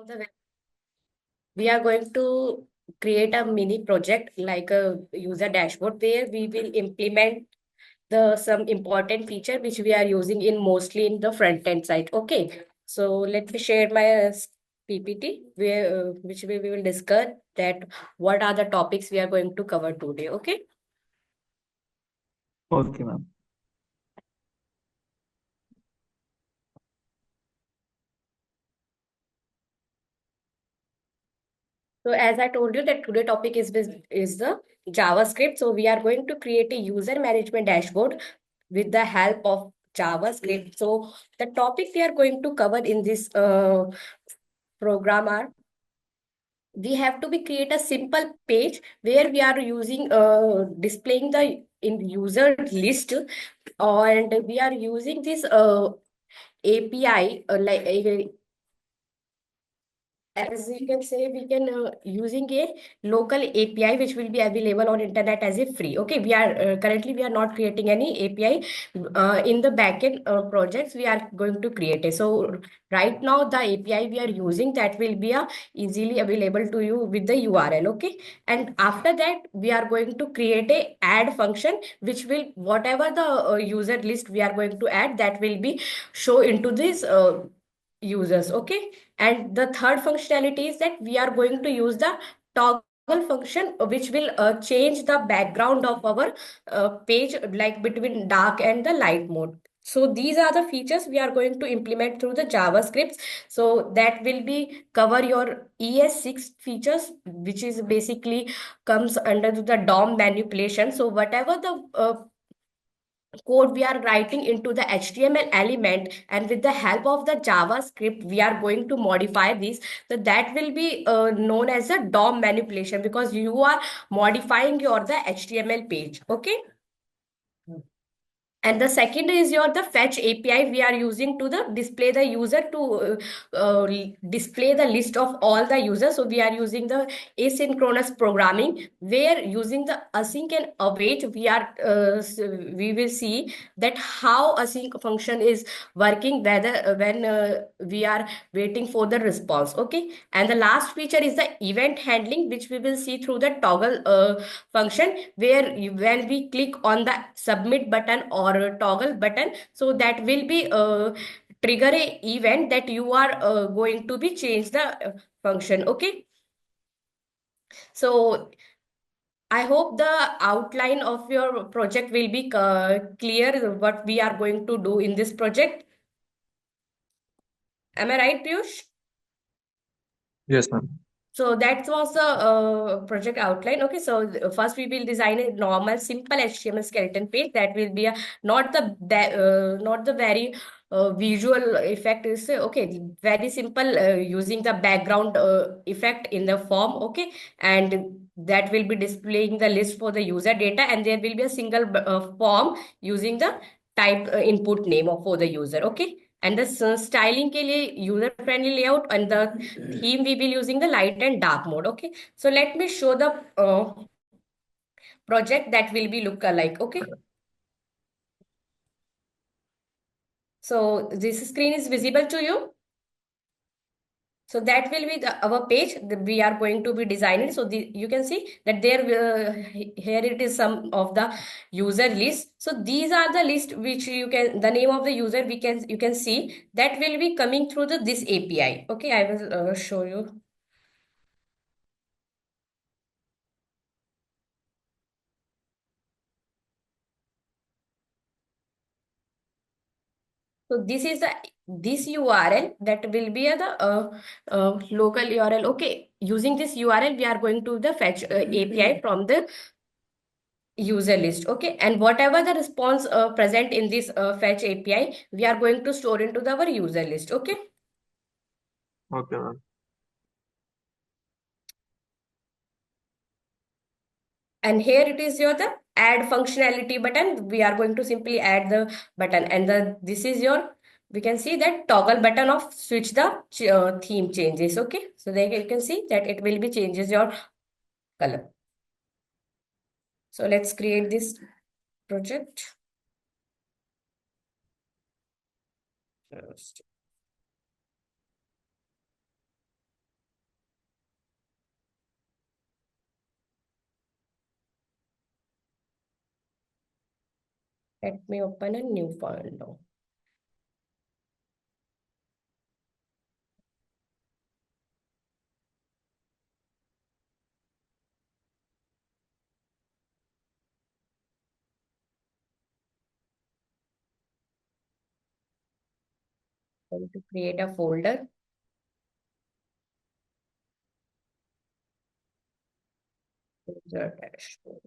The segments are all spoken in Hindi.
from the we are going to create a mini project like a user dashboard where we will implement the some important feature which we are using in mostly in the front end side. Okay, so let me share my PPT where which we will discuss that what are the topics we are going to cover today. Okay. Okay, ma'am. So as I told you that today topic is the JavaScript. So we are going to create a user management dashboard with the help of JavaScript. So the topic we are going to cover in this program are we have to be create a simple page where we are using displaying the in user list, and we are using this API as you can say we can using a local API which will be available on internet as a free. Okay, we are currently we are not creating any API in the backend projects we are going to create it. So right now the API we are using that will be easily available to you with the URL. Okay, and after that we are going to create a add function which will whatever the user list we are going to add that will be show into this users. Okay, and the third functionality is that we are going to use the toggle function which will change the background of our page like between dark and the light mode. So these are the features we are going to implement through the JavaScripts. So that will be cover your ES6 features, which is basically comes under the DOM manipulation. So whatever the code we are writing into the HTML element, and with the help of the JavaScript we are going to modify this. So that will be known as a DOM manipulation because you are modifying your the HTML page. Okay. And the second is your the fetch API we are using to the display the user to display the list of all the users. So we are using the asynchronous programming where using the async and await we are we will see that how async function is working whether when we are waiting for the response. Okay, and the last feature is the event handling which we will see through the toggle function where when we click on the submit button or toggle button, so that will be trigger a event that you are going to be change the function. Okay, so I hope the outline of your project will be clear what we are going to do in this project. Am I right, Piyush? Yes, ma'am. So that was the project outline. Okay, so first we will design a normal, simple HTML skeleton page that will be a not the very visual effect is okay. Very simple using the background effect in the form. Okay, and that will be displaying the list for the user data, and there will be a single form using the type input name of for the user. Okay, and the styling के लिए user friendly layout and the theme we will using the light and dark mode. Okay, so let me show the project that will be look alike. Okay, so this screen is visible to you. So that will be our page that we are going to be designing. So you can see that there here it is some of the user list. So these are the list which you can the name of the user we can you can see that will be coming through the this API. Okay, I will show you. So this is the this URL that will be the local URL. Okay, using this URL, we are going to the fetch API from the user list. Okay, and whatever the response present in this fetch API, we are going to store into our user list. Okay, Okay, ma'am. and here it is your the add functionality button. We are going to simply add the button, and the this is your we can see that toggle button of switch the theme changes. Okay, so there you can see that it will be changes your color. So let's create this project. First. Let me open a new folder. Going to create a folder. User dashboard.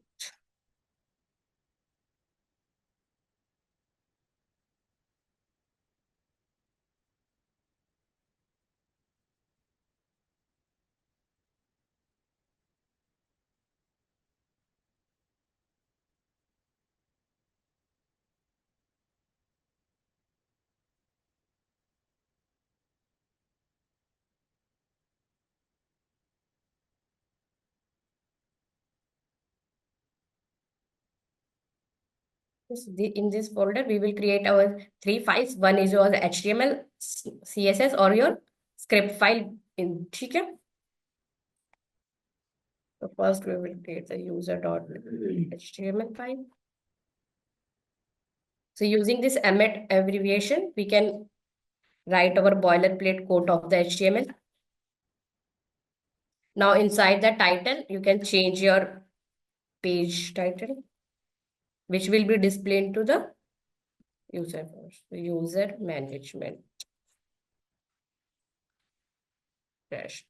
In this folder, we will create our three files. One is your HTML, CSS or your script file. ठीक है. So first we will create the user.html file. So using this Emmet abbreviation, we can write our boilerplate code of the HTML. Now inside the title, you can change your page title, which will be displayed to the user first. So user management dash.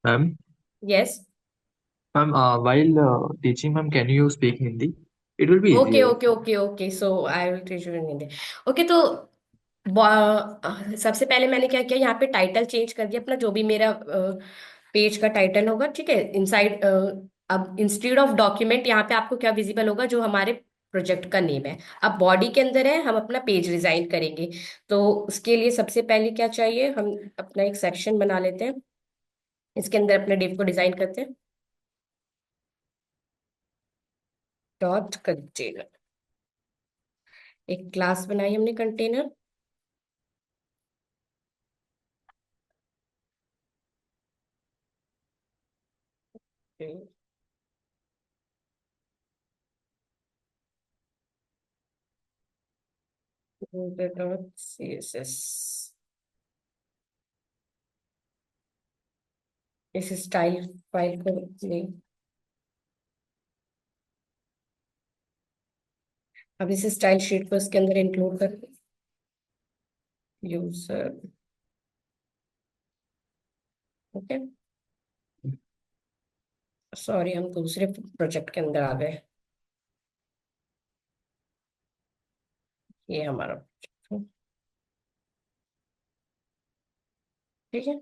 Ma'am, Yes. ma'am, while teaching, ma'am, can you speak Hindi? It will be Okay, easier. okay, okay, okay. So I will teach you in Hindi. Okay, तो सबसे पहले मैंने क्या किया, यहाँ पे टाइटल चेंज कर दिया अपना, जो भी मेरा पेज का टाइटल होगा. ठीक है. इनसाइड अब इंस्टेड ऑफ डॉक्यूमेंट, यहाँ पे आपको क्या विजिबल होगा, जो हमारे प्रोजेक्ट का नेम है. अब बॉडी के अंदर है, हम अपना पेज डिजाइन करेंगे. तो उसके लिए सबसे पहले क्या चाहिए, हम अपना एक सेक्शन बना लेते हैं. इसके अंदर अपने डिव को डिजाइन करते हैं. Dot container. एक क्लास बनाई हमने कंटेनर. Dot CSS. इस स्टाइल फाइल को ले. अब इस स्टाइल शीट को इसके अंदर इंक्लूड कर. यूजर. ओके. सॉरी, हम दूसरे प्रोजेक्ट के अंदर आ गए. ये हमारा प्रोजेक्ट है. ठीक है.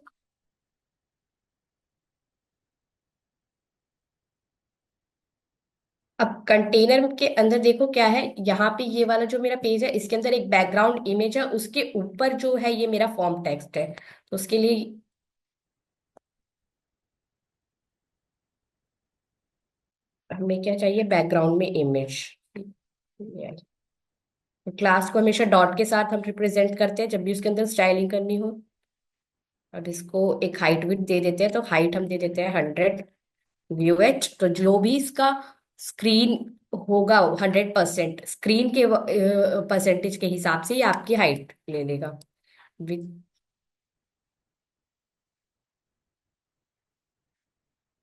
अब कंटेनर के अंदर देखो क्या है, यहाँ पे ये वाला जो मेरा पेज है, इसके अंदर एक बैकग्राउंड इमेज है, उसके ऊपर जो है ये मेरा फॉर्म टेक्स्ट है. तो उसके लिए हमें क्या चाहिए, बैकग्राउंड में इमेज. क्लास को हमेशा डॉट के साथ हम रिप्रेजेंट करते हैं जब भी उसके अंदर स्टाइलिंग करनी हो. अब इसको एक हाइट विड्थ दे देते हैं, तो हाइट हम दे देते हैं 100 VH. तो जो भी इसका स्क्रीन होगा 100% स्क्रीन के परसेंटेज के हिसाब से ये आपकी हाइट ले लेगा. विद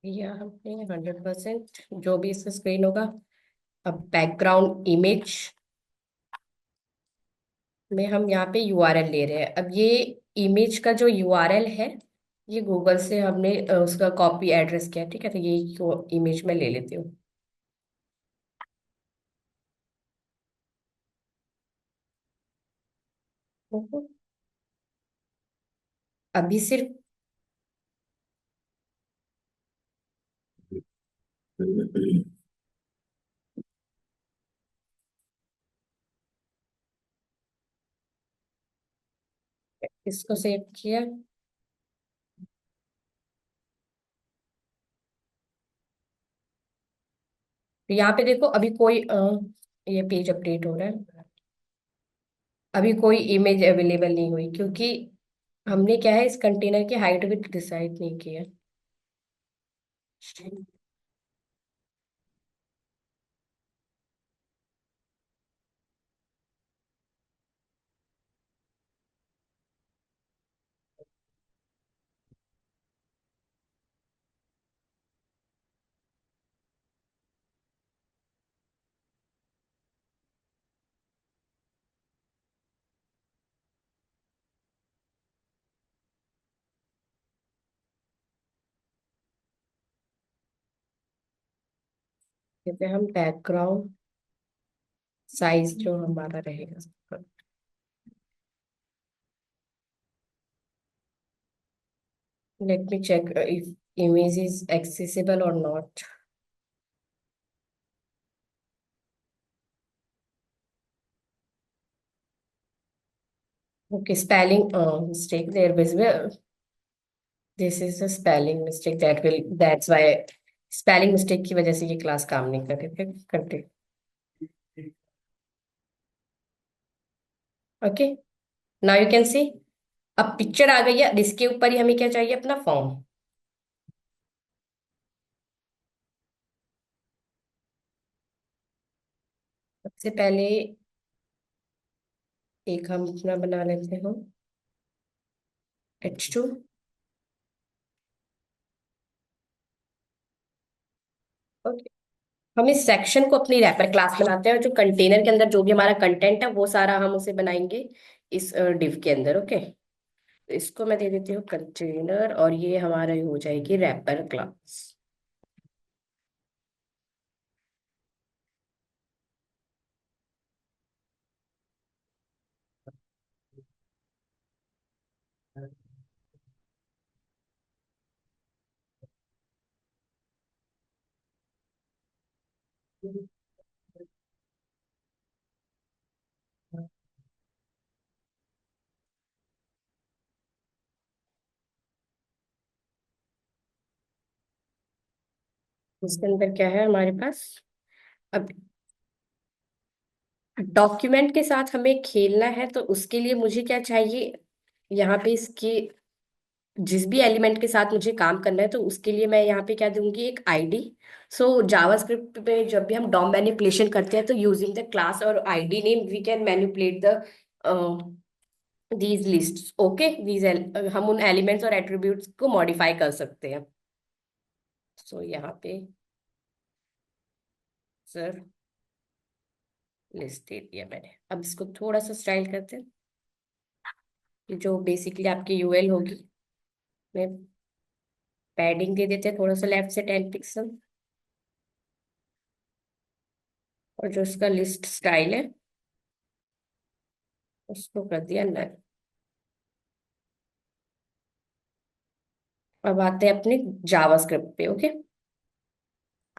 या हमने 100% जो भी इसका स्क्रीन होगा. अब बैकग्राउंड इमेज में हम यहाँ पे URL ले रहे हैं. अब ये इमेज का जो URL है, ये गूगल से हमने उसका कॉपी एड्रेस किया. ठीक है. तो ये इमेज में ले लेती हूँ. अभी सिर्फ इसको सेव किया. तो यहाँ पे देखो, अभी कोई ये पेज अपडेट हो रहा है. अभी कोई इमेज अवेलेबल नहीं हुई, क्योंकि हमने क्या है, इस कंटेनर की हाइट भी डिसाइड नहीं किया. कहते हैं हम बैकग्राउंड साइज जो हमारा रहेगा। Let me check if image is accessible और not. Okay, spelling mistake there visible. This is a spelling mistake that's why spelling mistake की वजह से ये क्लास काम नहीं कर रही थी। Continue. Okay, now you can see. अब पिक्चर आ गई है, अब इसके ऊपर ही हमें क्या चाहिए, अपना फॉर्म। सबसे पहले एक हम अपना बना लेते हो H2। ओके, हम इस सेक्शन को अपनी रैपर क्लास बनाते हैं, और जो कंटेनर के अंदर जो भी हमारा कंटेंट है वो सारा हम उसे बनाएंगे इस डिव के अंदर। ओके, तो इसको मैं दे देती हूँ कंटेनर, और ये हमारा हो जाएगी रैपर क्लास। इसके अंदर क्या है हमारे पास। अब डॉक्यूमेंट के साथ हमें खेलना है, तो उसके लिए मुझे क्या चाहिए, यहाँ पे इसके जिस भी एलिमेंट के साथ मुझे काम करना है, तो उसके लिए मैं यहाँ पे क्या दूंगी, एक आईडी। सो जावास्क्रिप्ट में जब भी हम डॉम मैनिपुलेशन करते हैं, तो यूजिंग द क्लास और ID name we can manipulate the these list. Okay, these हम उन एलिमेंट्स और एट्रीब्यूट्स को मॉडिफाई कर सकते हैं। सो यहाँ पे सर लिस्ट दे दिया मैंने। अब इसको थोड़ा सा स्टाइल करते हैं, कि जो बेसिकली आपकी यूएल होगी, मैं पैडिंग दे देते हैं थोड़ा सा लेफ्ट से 10 पिक्सल, और जो इसका लिस्ट स्टाइल है उसको कर दिया नन। अब आते हैं अपने जावास्क्रिप्ट पे। ओके,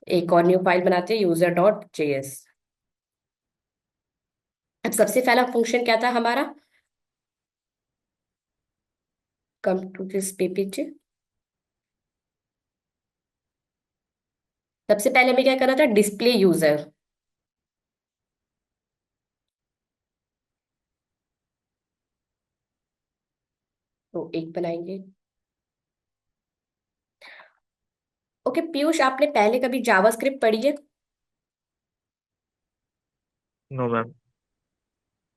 एक और न्यू फाइल बनाते हैं, user.js। अब सबसे पहला फंक्शन क्या था हमारा, कम टू दिस पेज। सबसे पहले हमें क्या करना था, डिस्प्ले यूजर। तो एक बनाएंगे। ओके पीयूष, आपने पहले कभी जावास्क्रिप्ट पढ़ी है? No ma'am.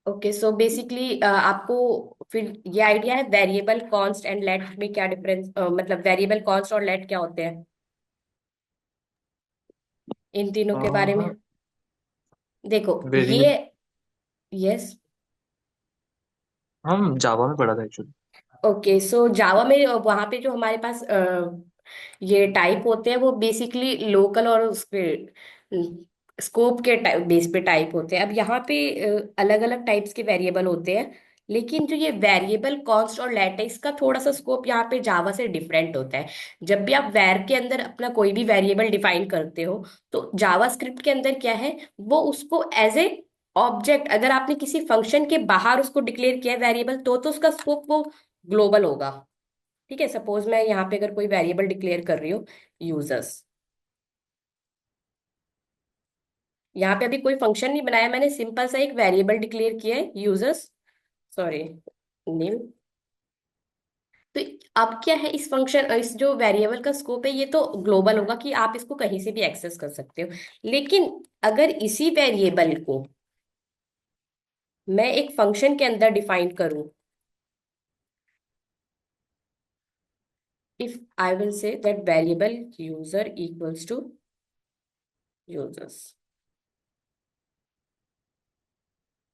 Okay, so basically आपको फिर ये आइडिया है वेरिएबल कॉन्स्ट एंड लेट में क्या डिफरेंस, मतलब वेरिएबल कॉन्स्ट और लेट क्या होते हैं, इन तीनों के बारे में? हाँ, देखो वेरिएबल ये, यस। हम जावा में पढ़ा था एक्चुअली। ओके, सो जावा में वहां पे जो हमारे पास ये टाइप होते हैं, वो बेसिकली लोकल और उसके स्कोप के बेस पे टाइप होते हैं। अब यहाँ पे अलग अलग टाइप्स के वेरिएबल होते हैं, लेकिन जो ये वेरिएबल कॉन्स्ट और लेट है, इसका थोड़ा सा स्कोप यहाँ पे जावा से डिफरेंट होता है। जब भी आप वैर के अंदर अपना कोई भी वेरिएबल डिफाइन करते हो, तो जावास्क्रिप्ट के अंदर क्या है, वो उसको एज ए ऑब्जेक्ट, अगर आपने किसी फंक्शन के बाहर उसको डिक्लेयर किया है वेरिएबल, तो उसका स्कोप वो ग्लोबल होगा। ठीक है, सपोज मैं यहाँ पे अगर कोई वेरिएबल डिक्लेयर कर रही हूँ, यूजर्स, यहाँ पे अभी कोई फंक्शन नहीं बनाया मैंने, सिंपल सा एक वेरिएबल डिक्लेयर किया है यूजर्स, सॉरी, नेम। तो अब क्या है, इस फंक्शन इस जो वेरिएबल का स्कोप है, ये तो ग्लोबल होगा कि आप इसको कहीं से भी एक्सेस कर सकते हो। लेकिन अगर इसी वेरिएबल को मैं एक फंक्शन के अंदर डिफाइन करूं, if I will say that variable user equals to users,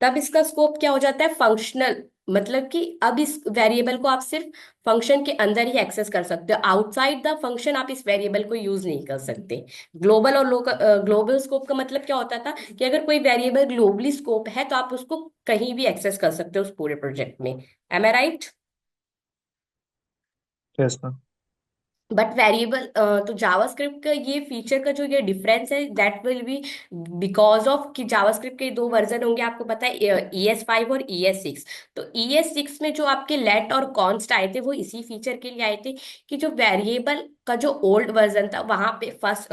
तब इसका स्कोप क्या हो जाता है, फंक्शनल। मतलब कि अब इस वेरिएबल को आप सिर्फ फंक्शन के अंदर ही एक्सेस कर सकते हो, आउटसाइड द फंक्शन आप इस वेरिएबल को यूज नहीं कर सकते। ग्लोबल और लोकल, ग्लोबल स्कोप का मतलब क्या होता था कि अगर कोई वेरिएबल ग्लोबली स्कोप है तो आप उसको कहीं भी एक्सेस कर सकते हो उस पूरे प्रोजेक्ट में। Am I right? Yes ma'am. But variable, तो जावास्क्रिप्ट का ये फीचर का जो ये डिफरेंस है that will be because of कि जावास्क्रिप्ट के दो वर्जन होंगे, आपको पता है, ES5 और ES6। तो ES6 में जो आपके लेट और कॉन्स्ट आए थे वो इसी फीचर के लिए आए थे कि जो वेरिएबल का जो ओल्ड वर्जन था वहां पे फर्स्ट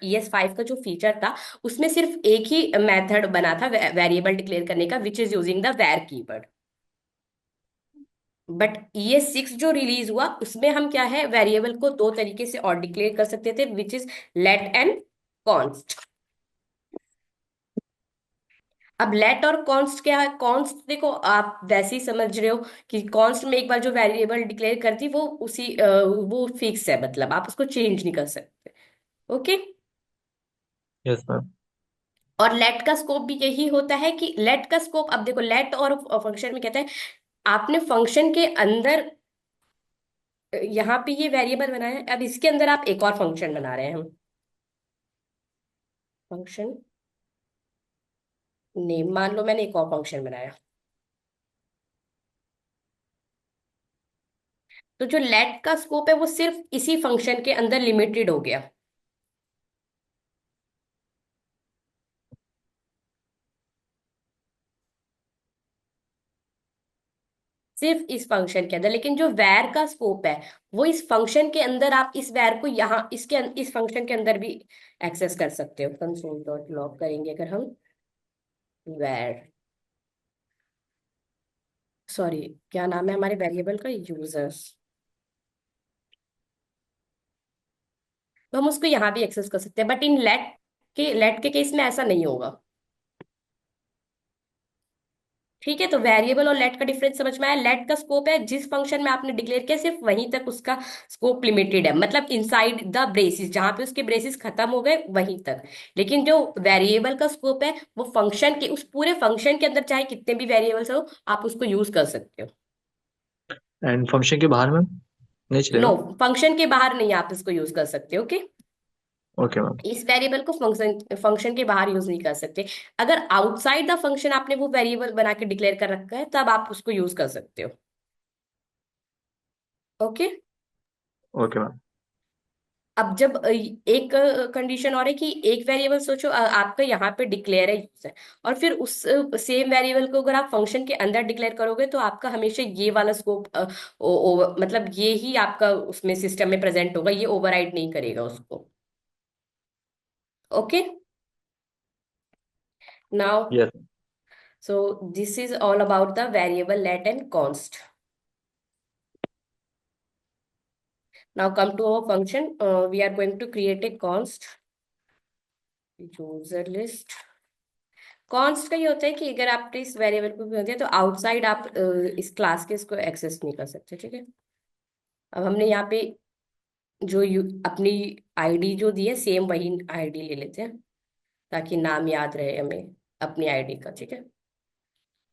ES5 का जो फीचर था उसमें सिर्फ एक ही मेथड बना था वेरिएबल डिक्लेयर करने का, which is using the var keyword. But ES6 जो रिलीज हुआ उसमें हम क्या है, वेरिएबल को दो तरीके से और डिक्लेयर कर सकते थे, which is let and const. अब लेट और कॉन्स्ट क्या है? कॉन्स्ट देखो आप वैसे ही समझ रहे हो कि कॉन्स्ट में एक बार जो वेरिएबल डिक्लेयर करती वो उसी वो फिक्स है, मतलब आप उसको चेंज नहीं कर सकते। ओके। Yes ma'am. और लेट का स्कोप भी यही होता है कि लेट का स्कोप, अब देखो लेट और फंक्शन में कहते हैं आपने फंक्शन के अंदर यहाँ पे ये वेरिएबल बनाया है, अब इसके अंदर आप एक और फंक्शन बना रहे हैं हम, फंक्शन नेम मान लो मैंने एक और फंक्शन बनाया। तो जो लेट का स्कोप है वो सिर्फ इसी फंक्शन के अंदर लिमिटेड हो गया, सिर्फ इस फंक्शन के अंदर। लेकिन जो वैर का स्कोप है वो इस फंक्शन के अंदर, आप इस वैर को यहाँ इस फंक्शन के अंदर भी एक्सेस कर सकते हो। कंसोल डॉट लॉग करेंगे अगर हम, वैर, सॉरी क्या नाम है हमारे वेरिएबल का, यूजर्स, तो हम उसको यहाँ भी एक्सेस कर सकते हैं। बट इन लेट के केस में ऐसा नहीं होगा। ठीक है, तो वेरिएबल और लेट का डिफरेंस समझ में आया। लेट का स्कोप है जिस फंक्शन में आपने डिक्लेयर किया सिर्फ वहीं तक उसका स्कोप लिमिटेड है, मतलब इनसाइड द ब्रेसिस, जहां पे उसके ब्रेसिस खत्म हो गए वहीं तक। लेकिन जो वेरिएबल का स्कोप है वो फंक्शन के, उस पूरे फंक्शन के अंदर चाहे कितने भी वेरिएबल्स हो आप उसको यूज कर सकते हो। एंड फंक्शन के बाहर मैम नहीं नो, चलेगा? फंक्शन के बाहर नहीं आप इसको यूज कर सकते। ओके। Okay ma'am. इस वेरिएबल को फंक्शन फंक्शन के बाहर यूज नहीं कर सकते। अगर आउटसाइड द फंक्शन आपने वो वेरिएबल बना के डिक्लेयर कर रखा है तब आप उसको यूज कर सकते हो। ओके। Okay ma'am. अब जब एक कंडीशन और है कि एक वेरिएबल सोचो, आपका यहाँ पे डिक्लेयर है यूजर, और फिर उस सेम वेरिएबल को अगर आप फंक्शन के अंदर डिक्लेयर करोगे तो आपका हमेशा ये वाला स्कोप, मतलब ये ही आपका उसमें सिस्टम में प्रेजेंट होगा, ये ओवरराइड नहीं करेगा उसको। Okay. Now, yes. So this is all about the variable let and const. Now come to our function, we are going to create a const user list. Const का ये होता है कि अगर आपने इस वेरिएबल को भी दिया तो आउटसाइड आप इस क्लास के इसको एक्सेस नहीं कर सकते। ठीक है। अब हमने यहाँ पे जो अपनी आईडी जो दी है सेम वही आईडी ले लेते हैं ताकि नाम याद रहे हमें अपनी आईडी का। ठीक है।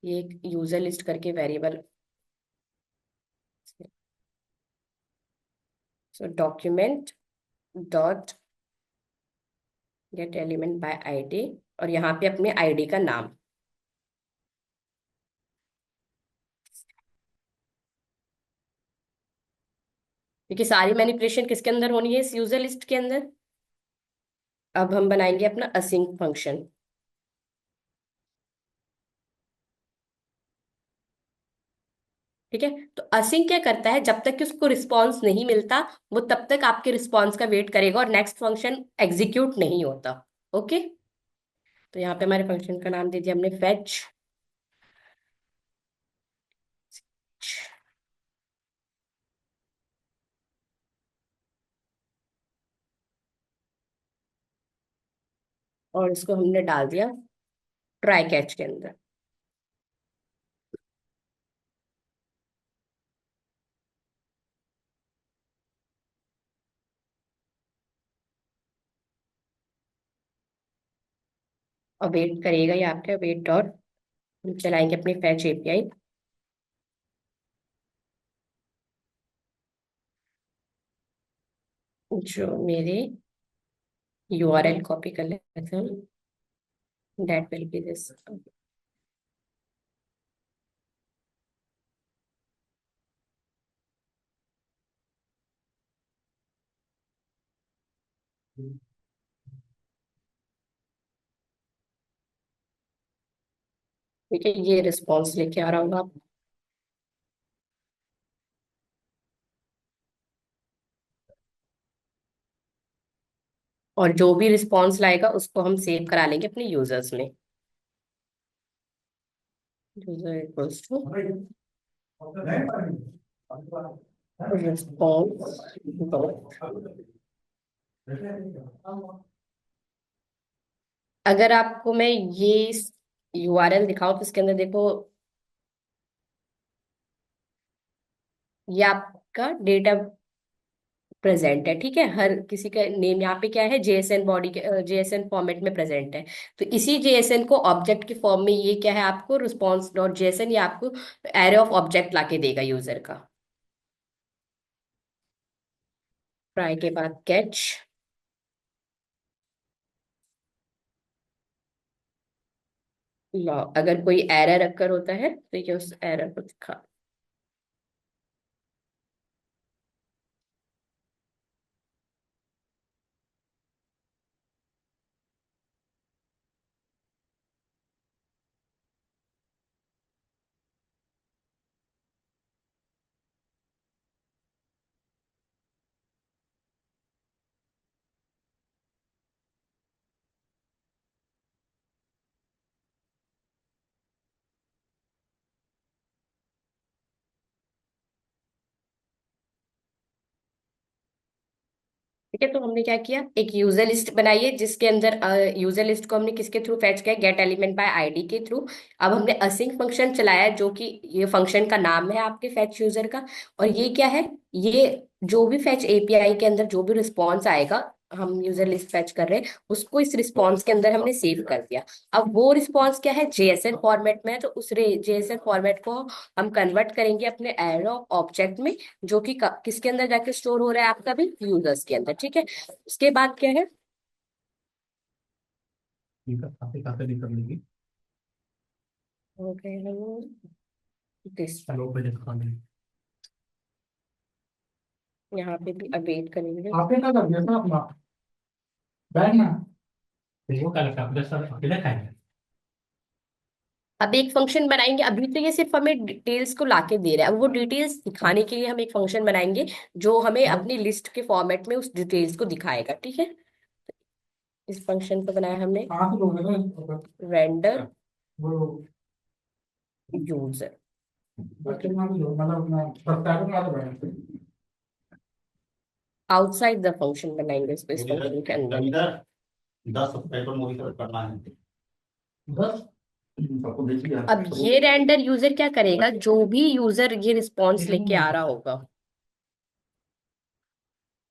ये एक यूजर लिस्ट करके variable, so document dot gate element by ID, और यहाँ पे अपने आईडी का नाम, क्योंकि सारी मैनिपुलेशन किसके अंदर होनी है, इस यूजर लिस्ट के अंदर। अब हम बनाएंगे अपना असिंक फंक्शन। ठीक है। तो असिंक क्या करता है, जब तक कि उसको रिस्पॉन्स नहीं मिलता वो तब तक आपके रिस्पॉन्स का वेट करेगा और नेक्स्ट फंक्शन एग्जीक्यूट नहीं होता। ओके। तो यहाँ पे हमारे फंक्शन का नाम दे दिया हमने फेच, और इसको हमने डाल दिया ट्राई कैच के अंदर। और वेट करेगा ये आपका, वेट, और हम चलाएंगे अपनी फैच एपीआई। जो मेरे यूआरएल कॉपी कर लेते हैं, दैट विल बी दिस। ठीक है, ये रिस्पॉन्स लेके आ रहा होगा आप। और जो भी रिस्पॉन्स लाएगा उसको हम सेव करा लेंगे अपने यूजर्स में। User equals to response dot. अगर आपको मैं ये यूआरएल दिखाऊं तो इसके अंदर देखो, ये आपका डेटा प्रेजेंट है। ठीक है, हर किसी का नेम यहाँ पे क्या है, जेएसएन बॉडी के जेएसएन फॉर्मेट में प्रेजेंट है। तो इसी जेएसएन को ऑब्जेक्ट के फॉर्म में ये क्या है, आपको रिस्पॉन्स डॉट जेएसएन, ये आपको एरे ऑफ ऑब्जेक्ट लाके देगा यूजर का। ट्राई के बाद कैच। लॉग, अगर कोई एरर अकर होता है तो ये उस एरर को दिखा। ठीक है, तो हमने क्या किया, एक यूजर लिस्ट बनाई है जिसके अंदर यूजर लिस्ट को हमने किसके थ्रू फैच किया, गेट एलिमेंट बाय आईडी के थ्रू। अब हमने असिंक फंक्शन चलाया है, जो कि ये फंक्शन का नाम है आपके फैच यूजर का। और ये क्या है, ये जो भी फैच एपीआई के अंदर जो भी रिस्पॉन्स आएगा, हम यूजर लिस्ट फैच कर रहे हैं उसको इस रिस्पॉन्स के अंदर हमने सेव कर दिया। अब वो रिस्पॉन्स क्या है, जेएसएन फॉर्मेट में है, तो उस जेएसएन फॉर्मेट को हम कन्वर्ट करेंगे अपने एरो ऑब्जेक्ट में, जो कि किसके अंदर जाके स्टोर हो रहा है, आपका भी यूजर्स के अंदर। ठीक है, उसके बाद क्या है, ठीक है, काफी काफी भी कर लेंगे। हो गए हम दिस। चलो पहले खाने। यहाँ पे भी अवेट करेंगे। आपने क्या कर दिया था अपना बैग ना? देखो क्या लगता है, अपने साथ अकेले खाएंगे। अब एक फंक्शन बनाएंगे, अभी तो ये सिर्फ हमें डिटेल्स को लाके दे रहा है, अब वो डिटेल्स दिखाने के लिए हम एक फंक्शन बनाएंगे जो हमें वो अपनी लिस्ट के फॉर्मेट में उस डिटेल्स को दिखाएगा। ठीक है, इस फंक्शन को बनाया हमने, कहाँ से लोगे ना? रेंडर वो यूजर। बच्चे ना भी लो, मतलब अपना सब्सक्राइबर ना तो बैठ। आउटसाइड द फंक्शन बनाएंगे इसको, इस मोदी फंक्शन के अंदर। रविंदर 10 सब्सक्राइबर मोदी सर करना है। बस सबको देख लिया अब ये रेंडर यूजर क्या करेगा, जो भी यूजर ये रिस्पॉन्स लेके आ रहा होगा,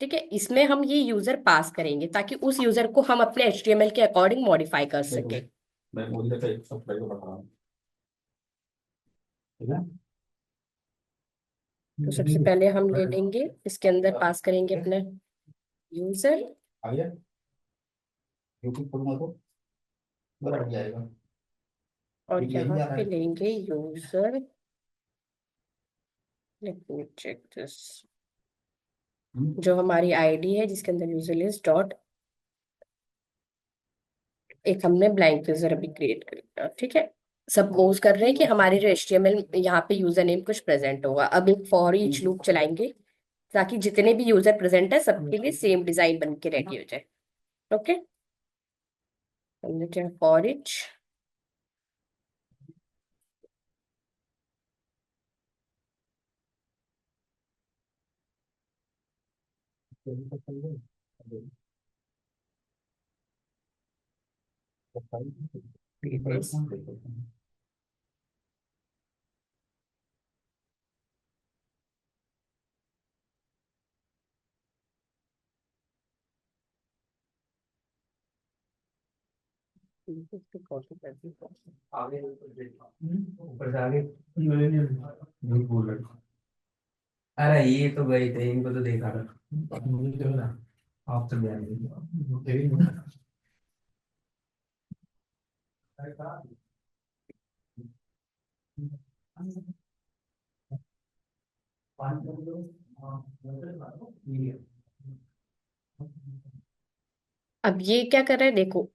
ठीक है, इसमें हम ये यूजर पास करेंगे ताकि उस यूजर को हम अपने एचटीएमएल के अकॉर्डिंग मॉडिफाई कर देखो, सके। मैं मोदी सर का 1 सब्सक्राइबर बता रहा हूँ। ठीक है। तो सबसे पहले हम ले लेंगे, इसके अंदर पास करेंगे अपना यूजर, आ गया यूट्यूब खोलूंगा तो बड़ा बढ़िया आएगा। और यूपीआई यहाँ नहीं आ रहा पे है। लेंगे user. Let me check this. जो हमारी आईडी है जिसके अंदर यूजर लिस्ट डॉट, एक हमने ब्लैंक यूजर अभी क्रिएट कर लिया। ठीक है, सपोज कर रहे हैं कि हमारे जो एचटीएमएल यहाँ पे यूजर नेम कुछ प्रेजेंट होगा। अब एक फॉर ईच लूप चलाएंगे ताकि जितने भी यूजर प्रेजेंट है सबके लिए सेम डिजाइन बन के रेडी हो जाए। ओके, हमने फॉर ईच कॉपी कर दी। आगे ऊपर से आगे झूठ बोल रहे हो। अरे ये तो गई थे, इनको तो देखा था। मुझे तो ना आफ्टर अब ये क्या कर रहे हैं देखो,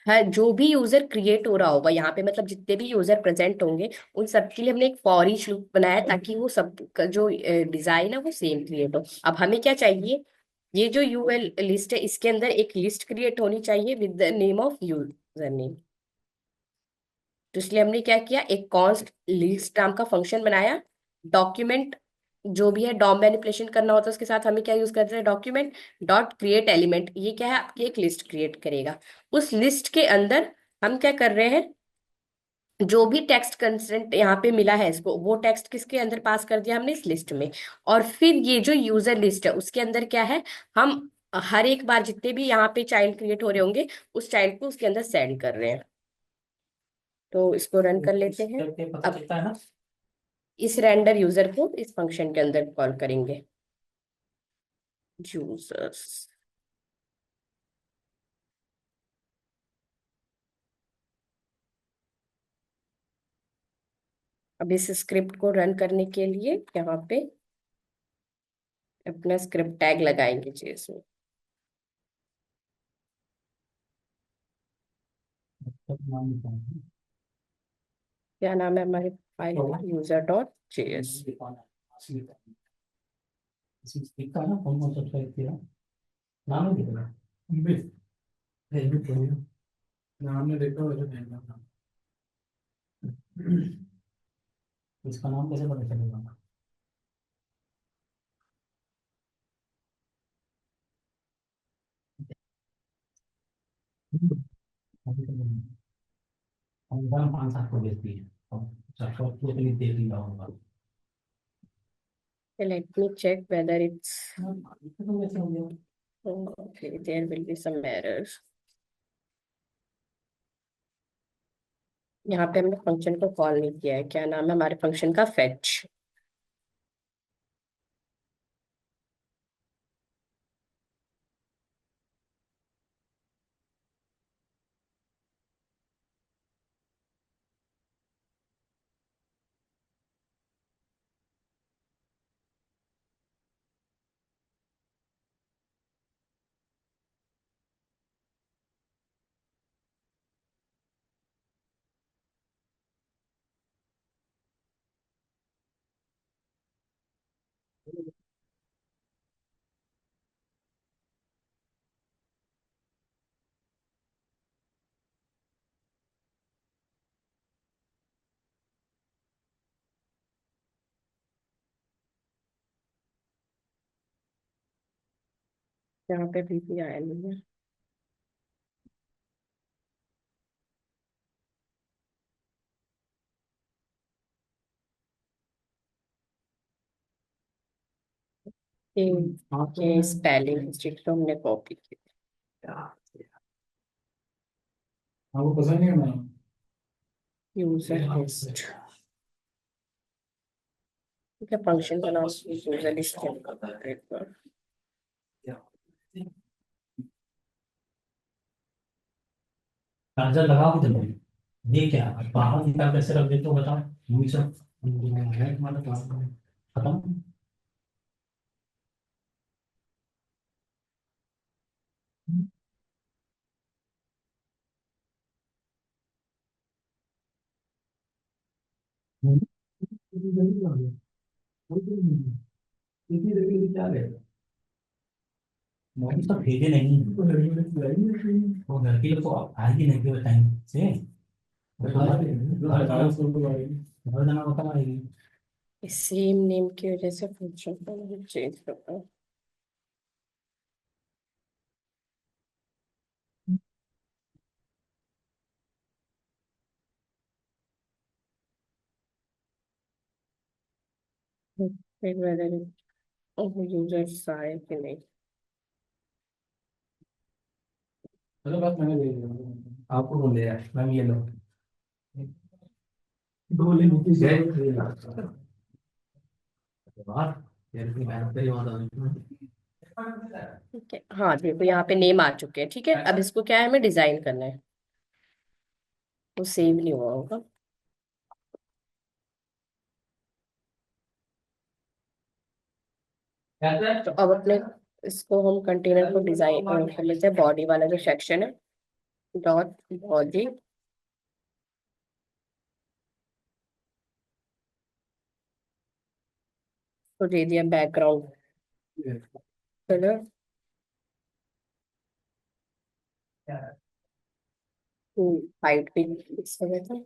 है जो भी यूजर क्रिएट हो रहा होगा यहाँ पे, मतलब जितने भी यूजर प्रेजेंट होंगे उन सब के लिए हमने एक फॉर ईच लूप बनाया ताकि वो सब का जो डिजाइन है वो सेम क्रिएट हो। अब हमें क्या चाहिए, ये जो यूएल लिस्ट है इसके अंदर एक लिस्ट क्रिएट होनी चाहिए with the name of user name. तो इसलिए हमने क्या किया, एक कॉन्स्ट लिस्ट नाम का फंक्शन बनाया। डॉक्यूमेंट जो भी है डॉम मैनिपुलेशन करना होता है उसके साथ हमें क्या यूज करते हैं, डॉक्यूमेंट डॉट क्रिएट एलिमेंट। ये क्या है, आपकी एक लिस्ट क्रिएट करेगा। उस लिस्ट के अंदर हम क्या कर रहे हैं, जो भी टेक्स्ट कंस्ट्रेंट यहाँ पे मिला है इसको, वो टेक्स्ट किसके अंदर पास कर दिया हमने, इस लिस्ट में। और फिर ये जो यूजर लिस्ट है उसके अंदर क्या है, हम हर एक बार जितने भी यहाँ पे चाइल्ड क्रिएट हो रहे होंगे उस चाइल्ड को उसके अंदर सेंड कर रहे हैं। तो इसको रन कर लेते हैं। पता अब चलता है ना। इस रेंडर यूजर को इस फंक्शन के अंदर कॉल करेंगे, यूजर्स। अब इस स्क्रिप्ट को रन करने के लिए यहाँ पे अपना स्क्रिप्ट टैग लगाएंगे जेएस में। नाम लिखा क्या नाम है हमारे फाइल का, यूजर डॉट जेएस। है ना, कौन कौन सब्सक्राइब किया, नाम नहीं दिख रहा। नाम ने देखा वैसे देखना था। इसका नाम कैसे पता चलेगा। अभी तो नहीं। हम 5-7 को देखती है, अब सबको तो इतनी देख लिया होगा। Let me check whether it's तो वैसे हो गया। okay. There will be some errors. यहाँ पे हमने फंक्शन को कॉल नहीं किया है। क्या नाम है हमारे फंक्शन का, फेच। यहाँ पे भी आया नहीं है। ये स्पेलिंग मिस्टेक तो हमने कॉपी की। आपको पसंद नहीं है ना। यूजर लिस्ट, ठीक है, फंक्शन का नाम यूजर लिस्ट है। चार्जर लगा के चलो। ये क्या बाहर निकाल कैसे रख देते हो बताओ। यही सब खत्म। मोदी तो भेजे नहीं, वो घर के लोग तो आएगी नहीं केवल टाइम से। घर जाना होता आएगी। सेम नेम की वजह से फंक्शन को चेंज करना है। फिर whether यूजर्स आए कि नहीं। चलो बस मैंने ले लिया, आपको बोल दिया मैम ये लो। दो ले लीजिए। बाहर यार की मेहनत से ही होता है। ठीक है, हाँ देखो यहाँ पे नेम आ चुके हैं। ठीक है, अब इसको क्या है, हमें डिजाइन करना है, तो सेव नहीं हुआ होगा। तो अब अपने इसको हम कंटेनर को डिजाइन कर लेते हैं। बॉडी वाला जो सेक्शन है, डॉट बॉडी, तो दे दिया बैकग्राउंड कलर, हाइट भी फिक्स कर देते हैं।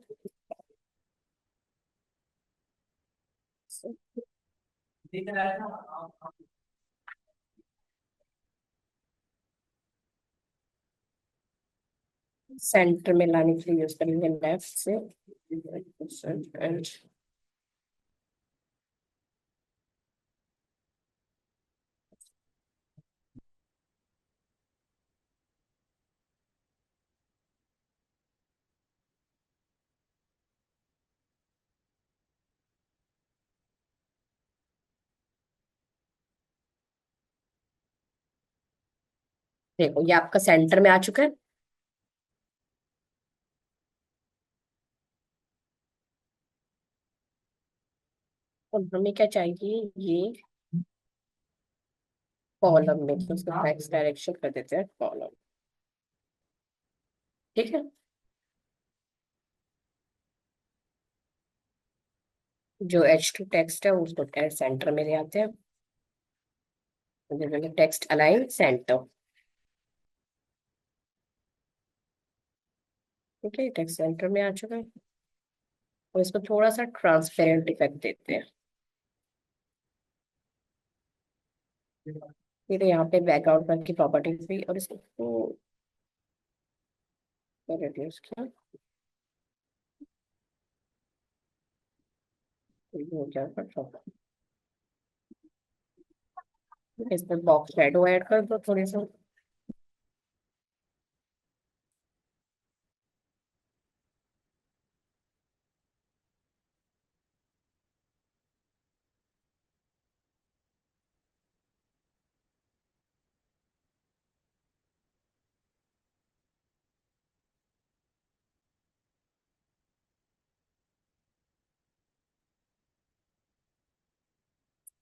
सेंटर में लाने के लिए यूज करेंगे लेफ्ट से, एंड देखो ये आपका सेंटर में आ चुका है। अब हमें क्या चाहिए, ये कॉलम में, तो उसका एक्स डायरेक्शन कर देते हैं कॉलम। ठीक है, जो H2 टेक्स्ट है उसको सेंटर में ले आते हैं, टेक्स्ट अलाइन सेंटर। ठीक है, टेक्स्ट सेंटर में आ चुका है, और इसको थोड़ा सा ट्रांसपेरेंट इफेक्ट देते हैं। फिर यहाँ पे बैकग्राउंड कलर की प्रॉपर्टीज भी, और इसको रिड्यूस किया, तो ये हो जाएगा। इसमें बॉक्स शेडो ऐड कर दो थोड़ी सा,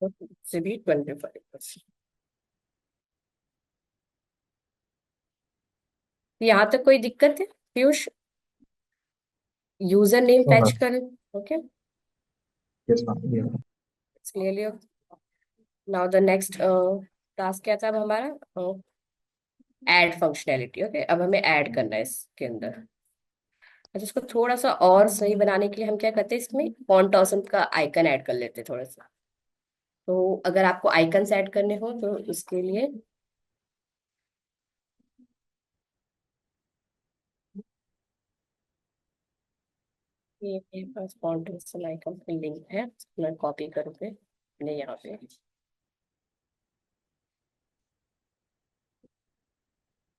तो से भी 25%। यहाँ तक कोई दिक्कत है Piyush? User name no fetch ma'am. कर, ओके, यस मैम। ले लियो। नाउ द नेक्स्ट टास्क क्या था अब हमारा, ऐड फंक्शनैलिटी। ओके, अब हमें ऐड करना है इसके अंदर। अच्छा, इसको थोड़ा सा और सही बनाने के लिए हम क्या करते हैं, इसमें फॉन्ट ऑसम का आइकन ऐड कर लेते हैं थोड़ा सा। तो अगर आपको आइकन्स ऐड करने हो तो उसके लिए ये मेरे पास फॉन्ट आइकन की लिंक है, मैं कॉपी करके अपने यहाँ पे।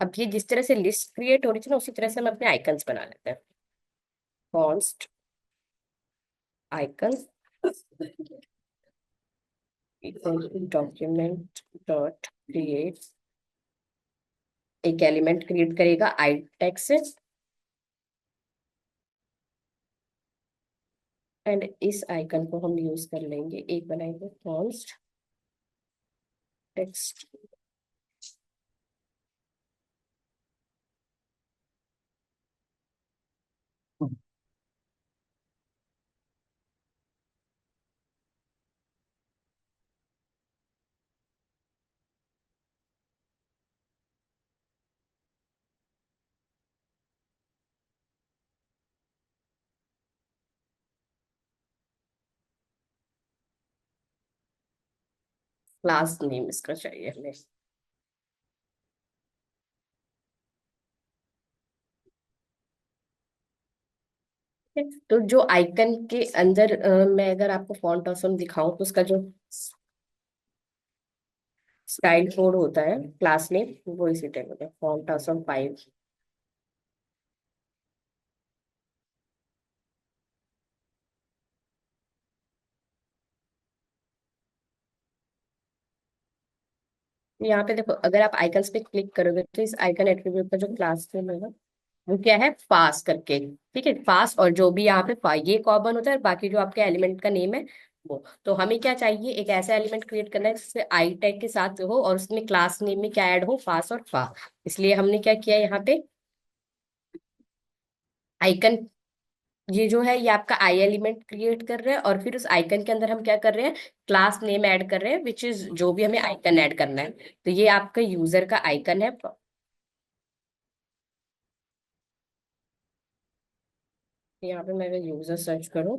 अब ये जिस तरह से लिस्ट क्रिएट हो रही थी ना, उसी तरह से हम अपने आइकन्स बना लेते हैं। Font icon document dot create, एक एलिमेंट क्रिएट करेगा आई टैग से, एंड इस आइकन को हम यूज कर लेंगे, एक बनाएंगे फॉन्ट टेक्स्ट क्लास नेम इसका चाहिए हमें। ठीक है? तो जो आइकन के अंदर मैं अगर आपको फॉन्ट ऑसम दिखाऊं, तो उसका जो स्टाइल कोड होता है क्लास नेम, वो इसी टाइप होता है, फॉन्ट ऑसम 5। यहाँ पे देखो, अगर आप आइकन्स पे क्लिक करोगे तो इस आइकन एट्रीब्यूट का जो क्लास नेम है वो क्या है, पास करके। ठीक है, पास, और जो भी यहाँ पे ये कॉमन होता है, बाकी जो आपके एलिमेंट का नेम है वो। तो हमें क्या चाहिए, एक ऐसा एलिमेंट क्रिएट करना है जिससे आई टैग के साथ हो और उसमें क्लास नेम में क्या ऐड हो, पास और फा। इसलिए हमने क्या किया यहाँ पे, आइकन, ये जो है ये आपका आई एलिमेंट क्रिएट कर रहे हैं, और फिर उस आइकन के अंदर हम क्या कर रहे हैं, क्लास नेम ऐड कर रहे हैं, विच इज जो भी हमें आइकन ऐड करना है। तो ये आपका यूजर का आइकन है। यहाँ पे मैं यूजर सर्च करूँ,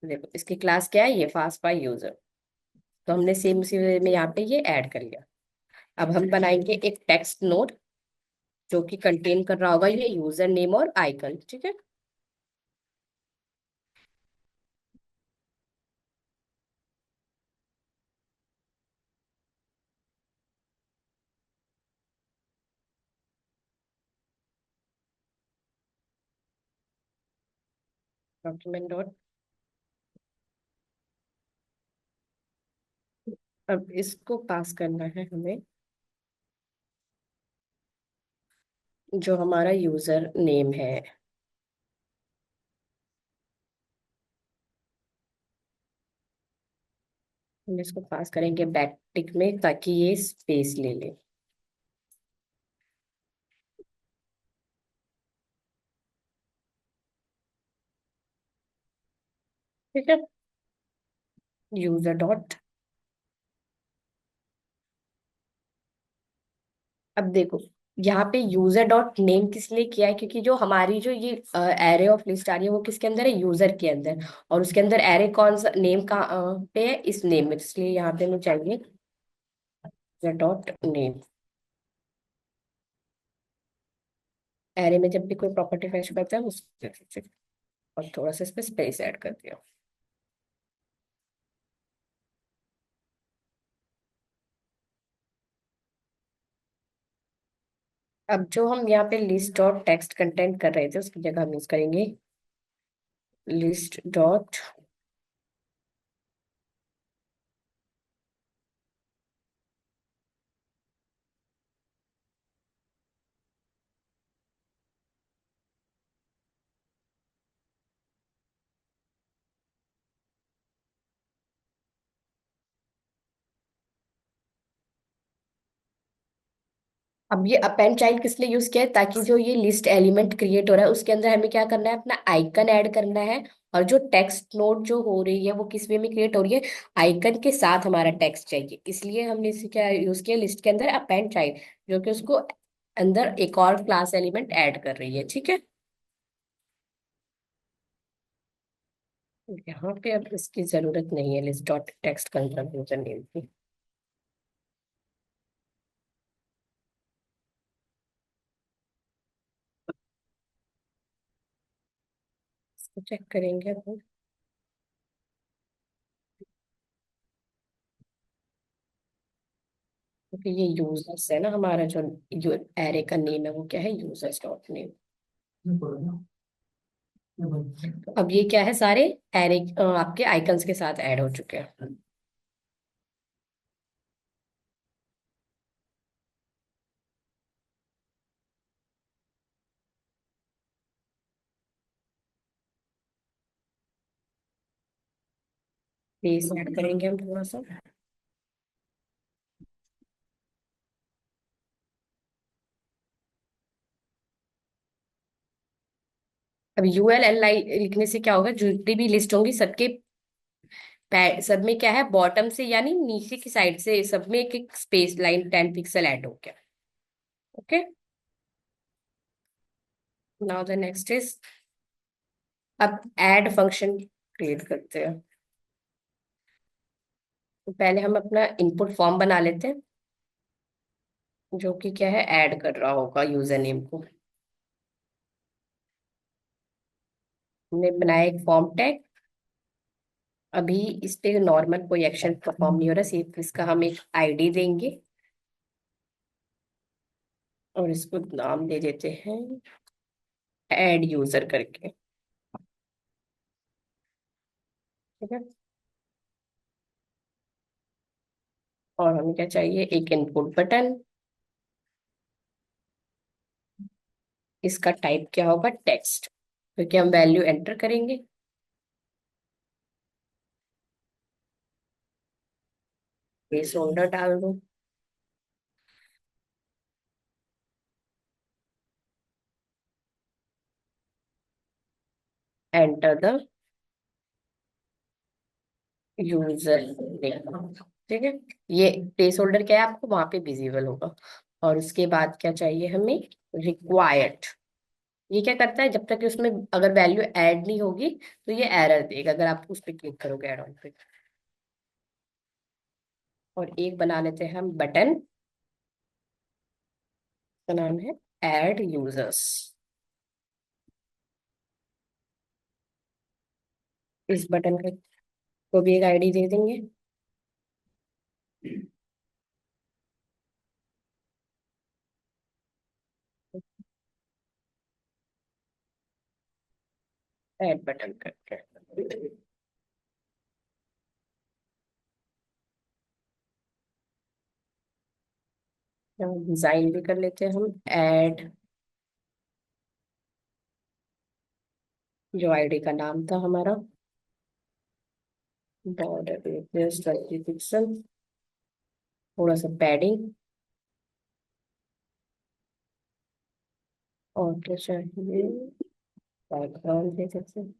देखो इसकी क्लास क्या है, ये फास्ट बाय यूजर। तो हमने सेम उसी वे में यहाँ पे ये ऐड कर लिया। अब हम बनाएंगे एक टेक्स्ट नोड जो कि कंटेन कर रहा होगा ये यूजर नेम और आइकन। ठीक है, डॉक्यूमेंट डॉट। अब इसको पास करना है हमें, जो हमारा यूजर नेम है। हम इसको पास करेंगे बैकटिक में ताकि ये स्पेस ले ले। ठीक है, यूजर डॉट। अब देखो, यहाँ पे यूजर डॉट नेम किस लिए किया है, क्योंकि जो हमारी जो ये एरे ऑफ लिस्ट आ रही है वो किसके अंदर है, यूजर के अंदर। और उसके अंदर एरे कौन सा नेम का पे है, इस नेम में, इसलिए यहाँ पे हमें चाहिए यूजर डॉट नेम। एरे में जब भी कोई प्रॉपर्टी फैच करता है उस, और थोड़ा सा इस पे स्पेस ऐड कर दिया। अब जो हम यहाँ पे लिस्ट डॉट टेक्स्ट कंटेंट कर रहे थे उसकी जगह हम यूज करेंगे लिस्ट डॉट। अब ये अपेंड चाइल्ड किस लिए यूज किया है, ताकि जो ये लिस्ट एलिमेंट क्रिएट हो रहा है उसके अंदर हमें क्या करना है, अपना आइकन ऐड करना है। और जो टेक्स्ट नोड जो हो रही है वो किस वे में क्रिएट हो रही है, आइकन के साथ हमारा टेक्स्ट चाहिए, इसलिए हमने इसे क्या यूज किया, लिस्ट के अंदर अपेंड चाइल्ड, जो कि उसको अंदर एक और क्लास एलिमेंट ऐड कर रही है। ठीक है, यहाँ पे अब इसकी जरूरत नहीं है list dot text content user name की। इसको चेक करेंगे अब, क्योंकि ये यूजर्स है ना, हमारा जो एरे का नेम है वो क्या है, यूजर्स डॉट नेम। तो अब ये क्या है, सारे एरे आपके आइकन्स के साथ ऐड हो चुके हैं। बेस ऐड करेंगे हम थोड़ा सा। अब ULL लिखने से क्या होगा, जितनी भी लिस्ट होंगी सबके सब में क्या है, बॉटम से यानी नीचे की साइड से सब में एक एक स्पेस लाइन 10 पिक्सल ऐड हो गया। Okay, now the next is, अब ऐड फंक्शन क्रिएट करते हैं। तो पहले हम अपना इनपुट फॉर्म बना लेते हैं, जो कि क्या है, ऐड कर रहा होगा यूजर नेम को। हमने बनाया एक फॉर्म टैग। अभी इस पे नॉर्मल कोई एक्शन परफॉर्म नहीं हो रहा, सिर्फ इसका हम एक आईडी देंगे और इसको नाम दे देते हैं ऐड यूजर करके। ठीक है, और हमें क्या चाहिए, एक इनपुट बटन। इसका टाइप क्या होगा, टेक्स्ट, क्योंकि हम वैल्यू एंटर करेंगे। प्लेस होल्डर डाल दो। Enter the user name. ठीक है, ये प्लेस होल्डर क्या है, आपको वहां पे विजिबल होगा। और उसके बाद क्या चाहिए हमें, रिक्वायर्ड। ये क्या करता है, जब तक कि उसमें अगर वैल्यू ऐड नहीं होगी तो ये एरर देगा अगर आप उस पर क्लिक करोगे ऐड ऑन पे। और एक बना लेते हैं हम बटन, का नाम है ऐड यूजर्स। इस बटन का को भी एक आईडी दे देंगे। ऐड बटन करके डिजाइन भी कर लेते हैं हम, ऐड जो आईडी का नाम था हमारा, बॉर्डर रेडियस 30 पिक्सल, थोड़ा सा पैडिंग। और क्या चाहिए, बैकग्राउंड दे सकते हैं।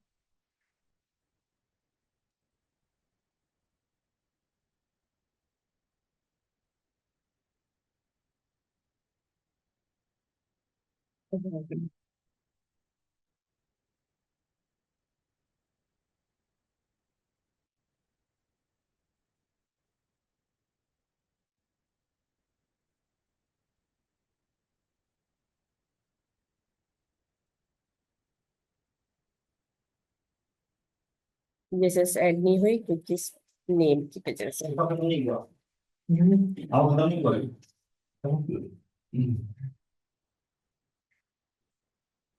जैसे ऐड नहीं हुई क्योंकि नेम की वजह से। खत्म नहीं हुआ। अब खत्म नहीं हुआ।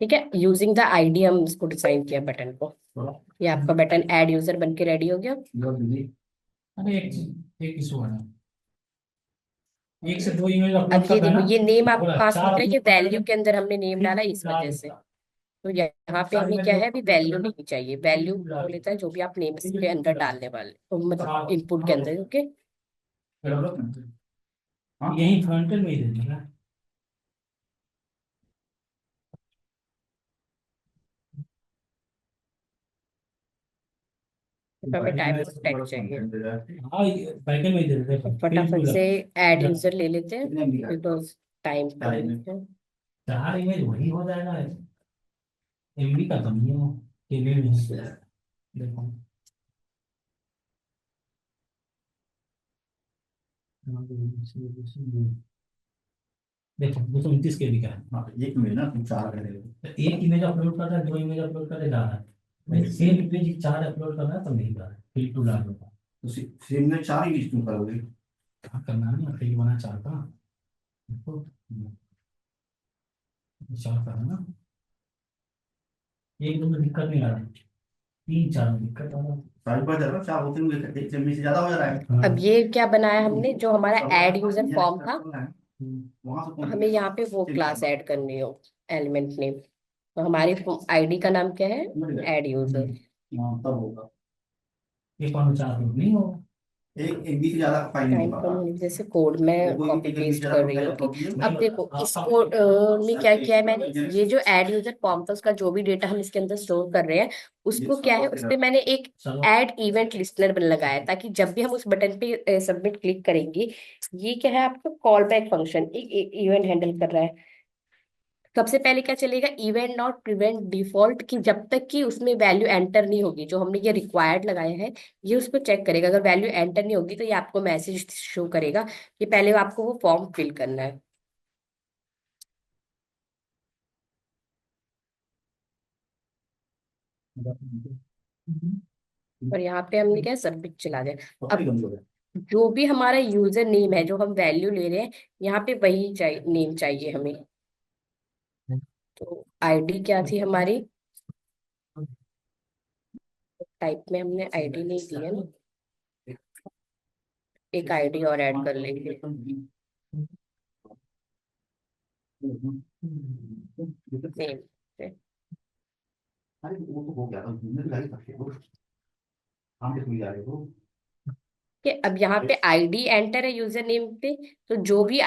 ठीक है, यूजिंग द आईडी हम इसको डिजाइन किया बटन को। ये आपका बटन ऐड यूजर बन के रेडी हो गया। अरे एक इशू है, एक से दो ईमेल अपलोड अब ये करना है देखो, ना। ये नेम आपके बोला पास चार होता है, ये अपलोड करना वैल्यू है, के अंदर हमने नेम डाला फिर इस डाल वजह से। देता। तो यहाँ पे चार हमें ईमेल क्या दो है, अभी वैल्यू नहीं चाहिए, वैल्यू वो लेता है जो भी आप नेम के अंदर डालने वाले तो मतलब इनपुट के अंदर। ओके, यही फ्रंट में ही दे देगा। तो हमें टाइप ऑफ टेक्स्ट चाहिए। हाँ बैकएंड में ही दे देगा। तो फिर फटाफट बोला से ऐड यूजर ले लेते हैं बिकॉज टाइम पर लेते हैं। चार इमेज वही हो जाएगा। एमबी का कम ही हो, केबी में देखो। देखो 229 केबी का है। हाँ, एक मिनट ना तुम चार कर रहे हो। तो एक इमेज अपलोड कर रहा है, दो इमेज अपलोड कर रहा है, मैं सेम इमेज चार अपलोड कर रहा है तो नहीं कर रहा है, फिर टू डाल दूंगा। तो सेम में चार ही क्यों करोगे? हाँ करना नहीं, फिर बना चार का। देखो, चार करना, एक दो में दिक्कत नहीं आ रहा, तीन चार में दिक्कत आ रहा है। साइड बाय साइड चार होते हुए एक एमबी से ज्यादा हो जा रहा है। हाँ। अब ये क्या बनाया हमने, जो हमारा ऐड यूजर ये फॉर्म था, करना है, वहां से कौन हमें यहाँ पे वो क्लास ऐड करनी हो, एलिमेंट नेम। तो हमारी आईडी का नाम क्या है, ऐड यूजर। हाँ, तब होगा। ये कौन चार अपलोड नहीं होगा। एक एमबी से ज्यादा का फाइल नहीं टाइम होगा। कम होने की वजह से कोड में कोई भी कॉपी एक एमबी से पेस्ट ज्यादा कर का रही फाइल हूँ कि अपलोड नहीं अब होगा। देखो इसको में क्या किया है मैंने, ये जो ऐड यूजर फॉर्म था उसका जो भी डेटा हम इसके अंदर स्टोर कर रहे हैं उसको क्या है, उस पे मैंने एक चलो ऐड इवेंट लिस्टनर बन लगाया है, ताकि जब भी हम उस बटन पे सबमिट क्लिक करेंगे, ये क्या है आपका कॉल बैक फंक्शन एक इवेंट हैंडल कर रहा है। सबसे पहले क्या चलेगा, इवेंट नॉट प्रिवेंट डिफॉल्ट, की जब तक कि उसमें वैल्यू एंटर नहीं होगी, जो हमने ये रिक्वायर्ड लगाया है ये उसको चेक करेगा। अगर वैल्यू एंटर नहीं होगी तो ये आपको मैसेज शो करेगा कि पहले आपको वो फॉर्म फिल करना है। और यहाँ पे हमने क्या सबमिट चला दिया। पकड़ी अब कमजोर है। जो भी हमारा यूजर नेम है जो हम वैल्यू ले रहे हैं, यहाँ पे वही चाहिए, नेम चाहिए हमें। तो आईडी क्या थी हमारी, टाइप में हमने आईडी नहीं दी है ना, एक आईडी और ऐड कर लेंगे। सेम से। अरे वो तो हो गया था, घूमने तो जा ही सकते हो, काम पे जा रहे हो। कि अब यहाँ पे आईडी एंटर है यूजर नेम पे, तो जो भी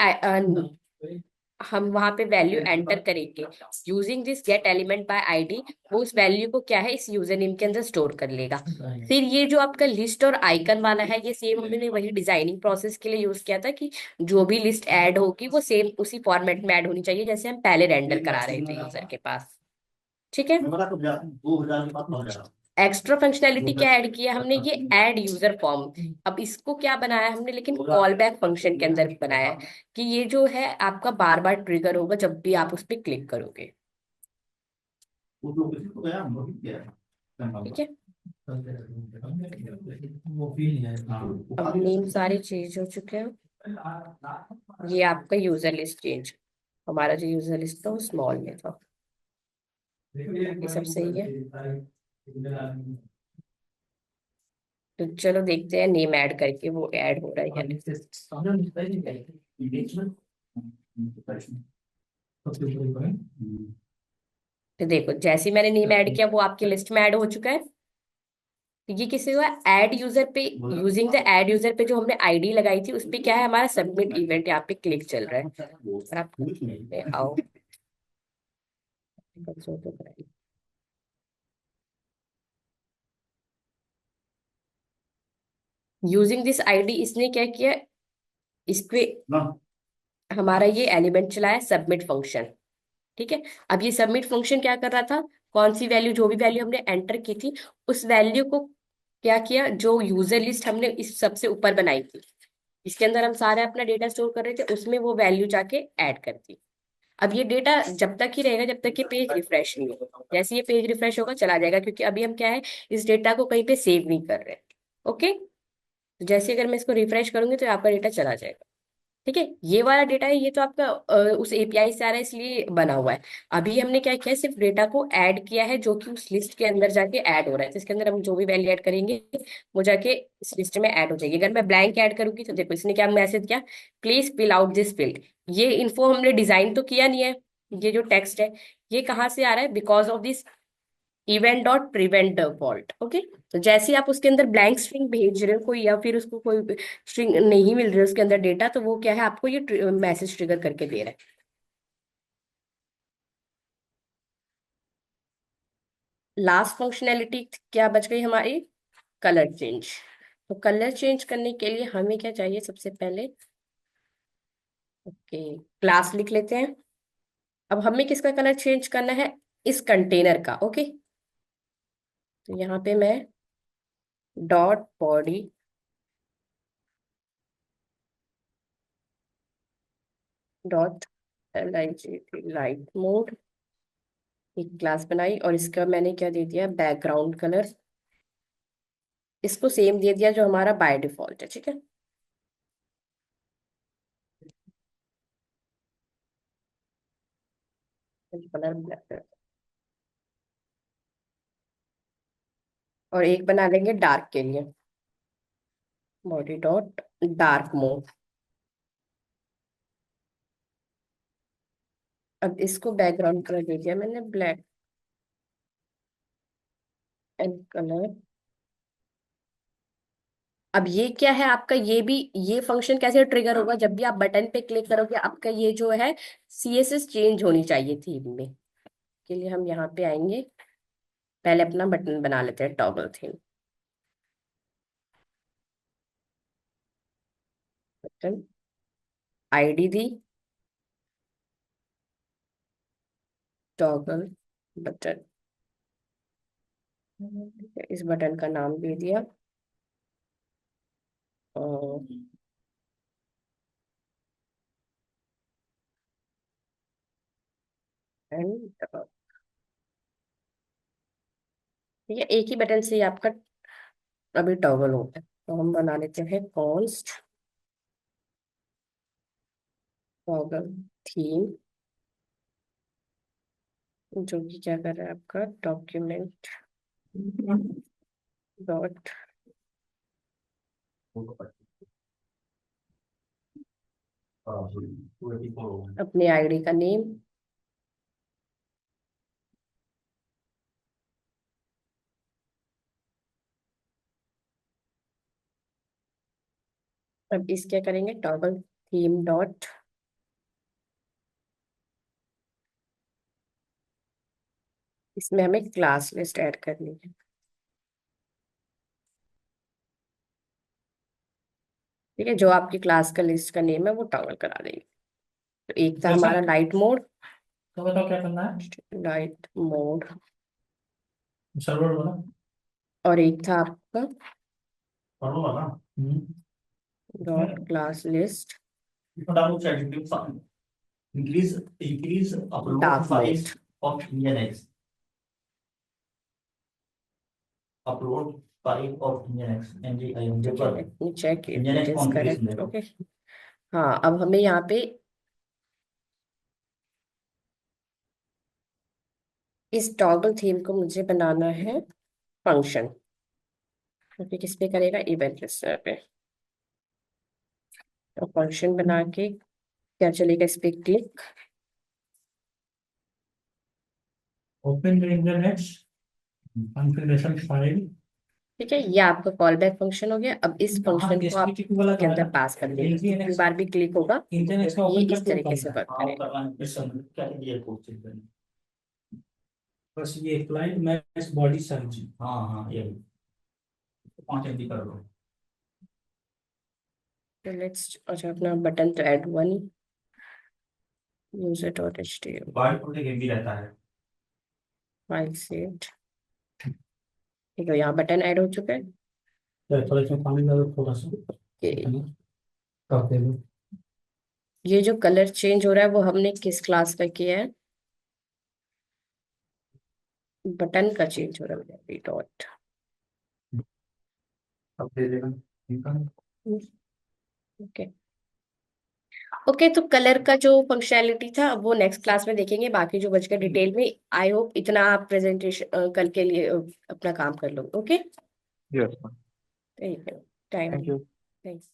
हम वहां पे वैल्यू एंटर करेंगे using this gate element by ID, वो उस वैल्यू को क्या है इस यूजर नेम के अंदर स्टोर कर लेगा। फिर ये जो आपका लिस्ट और आइकन वाला है, ये सेम हमने वही डिजाइनिंग प्रोसेस के लिए यूज किया था कि जो भी लिस्ट ऐड होगी वो सेम उसी फॉर्मेट में ऐड होनी चाहिए जैसे हम पहले रेंडर करा रहे थे यूजर के पास। ठीक है। मैं बता तो 2000 के बाद पहुंच जाएगा। एक्स्ट्रा फंक्शनैलिटी क्या ऐड किया हमने, ये ऐड यूजर फॉर्म। अब इसको क्या बनाया हमने, लेकिन कॉल बैक फंक्शन के अंदर बनाया है कि ये जो है आपका बार बार ट्रिगर होगा जब भी आप उस पर क्लिक करोगे। उस लोकेशन को गया, हम लोग गया ठीक है। वो फील है। अब नेम सारे चेंज हो चुके हैं। ये आपका यूजर लिस्ट चेंज, हमारा जो यूजर लिस्ट था वो स्मॉल में था। ये सब सही है। तो चलो देखते हैं नेम ऐड करके वो ऐड हो रहा है या नहीं। तो देखो जैसे ही मैंने नेम ऐड किया वो आपकी लिस्ट में ऐड हो चुका है। तो ये किसी हुआ ऐड यूजर पे, यूजिंग द ऐड यूजर पे जो हमने आईडी लगाई थी उस पे क्या है हमारा सबमिट इवेंट यहाँ पे क्लिक चल रहा है। और आप पे आओ कंसोल पे कराइए। यूजिंग दिस आईडी इसने क्या किया, इस पे हमारा ये एलिमेंट चलाया सबमिट फंक्शन। ठीक है। अब ये सबमिट फंक्शन क्या कर रहा था, कौन सी वैल्यू, जो भी वैल्यू हमने एंटर की थी उस वैल्यू को क्या किया, जो यूजर लिस्ट हमने इस सबसे ऊपर बनाई थी इसके अंदर हम सारे अपना डेटा स्टोर कर रहे थे उसमें वो वैल्यू जाके ऐड कर दी। अब ये डेटा जब तक ही रहेगा जब तक ये पेज रिफ्रेश नहीं होगा, जैसे ये पेज रिफ्रेश होगा चला जाएगा क्योंकि अभी हम क्या है इस डेटा को कहीं पे सेव नहीं कर रहे। ओके। तो जैसे अगर मैं इसको रिफ्रेश करूंगी तो आपका डेटा चला जाएगा। ठीक है। ये वाला डेटा है ये तो आपका उस एपीआई से आ रहा है इसलिए बना हुआ है। अभी हमने क्या किया है सिर्फ डेटा को ऐड किया है जो कि उस लिस्ट के अंदर जाके ऐड हो रहा है, तो इसके अंदर हम जो भी वैल्यू ऐड करेंगे वो जाके इस लिस्ट में ऐड हो जाएगी। अगर मैं ब्लैंक ऐड करूंगी तो देखो इसने क्या मैसेज किया, please fill out this field. ये इन्फो हमने डिजाइन तो किया नहीं है, ये जो टेक्स्ट है ये कहाँ से आ रहा है, because of this event dot prevent fault. Okay. तो जैसे ही आप उसके अंदर ब्लैंक स्ट्रिंग भेज रहे हो कोई या फिर उसको कोई स्ट्रिंग नहीं मिल रही है उसके अंदर डेटा, तो वो क्या है आपको ये मैसेज ट्रिगर करके दे रहा है। लास्ट फंक्शनैलिटी क्या बच गई हमारी, कलर चेंज। तो कलर चेंज करने के लिए हमें क्या चाहिए सबसे पहले, ओके क्लास लिख लेते हैं। अब हमें किसका कलर चेंज करना है, इस कंटेनर का। ओके। तो यहाँ पे मैं dot body dot light mode एक क्लास बनाई और इसका मैंने क्या दे दिया बैकग्राउंड कलर, इसको सेम दे दिया जो हमारा बाय डिफॉल्ट है। ठीक है। कलर ब्लैक और एक बना लेंगे डार्क के लिए, बॉडी डॉट डार्क मोड। अब इसको बैकग्राउंड कलर दे दिया मैंने ब्लैक एंड कलर। अब ये क्या है आपका, ये भी ये फंक्शन कैसे ट्रिगर होगा, जब भी आप बटन पे क्लिक करोगे आपका ये जो है सीएसएस चेंज होनी चाहिए थीम में। के लिए हम यहाँ पे आएंगे, पहले अपना बटन बना लेते हैं टॉगल थीम। बटन आईडी दी टॉगल बटन, इस बटन का नाम दे दिया एंड ठीक है। एक ही बटन से ही आपका अभी टॉगल होता है, तो हम बना लेते हैं कॉन्स्ट टॉगल थीम, जो कि क्या कर रहा है आपका डॉक्यूमेंट डॉट 284 अपने आईडी का नेम, अब इस क्या करेंगे, टॉगल थीम डॉट, इसमें हमें क्लास लिस्ट ऐड करनी है। ठीक है, जो आपकी क्लास का लिस्ट का नेम है वो टॉगल करा देंगे। तो एक था जैसा हमारा लाइट मोड, तो बताओ क्या करना है। लाइट मोड, सर्वर वाला और एक था आपका पढ़ो वाला डॉट इसमें class list download chat increase upload dark size mode. of Nginx. Upload file of Nginx. ठीक है, let me check if it Nginx is configuration correct. देखो। ओके, हाँ, अब हमें यहाँ पे इस टॉगल थीम को मुझे बनाना है फंक्शन, क्योंकि किस पे करेगा, इवेंट लिस्टर पे। तो फंक्शन बना के क्या चलेगा, इस पे click, Open the Nginx configuration file. ठीक है, ये आपका कॉल बैक फंक्शन हो गया। अब इस हाँ फंक्शन को आप SPTQ वाला के जो है अंदर ना पास कर देंगे, Nginx जितनी बार भी क्लिक होगा Nginx का ये ओपन इस करके तरीके से वर्क हाँ करेगा। करना है इस क्या ये पोस्ट करना बस ये क्लाइंट मैच बॉडी सर्च हाँ हाँ ये 5 MB कर दो तो लेट्स, अच्छा, अपना बटन तो ऐड हुआ नहीं, user dot H T M body को MB रहता है फाइल सेव्ड। ठीक है, यहाँ बटन ऐड हो चुका है। थोड़ा इसमें पानी डालो थोड़ा सा ये कर दे दो ये जो कलर चेंज हो रहा है वो हमने किस क्लास का किया है, बटन का चेंज हो रहा है, डॉट। अब दे देना ठीक है। ओके, ओके, तो कलर का जो फंक्शनैलिटी था वो नेक्स्ट क्लास में देखेंगे, बाकी जो बच गया डिटेल में। आई होप इतना आप प्रेजेंटेशन कल के लिए अपना काम कर लो। ओके, यस मैम, ठीक है, टाइम, थैंक यू। थैंक्स।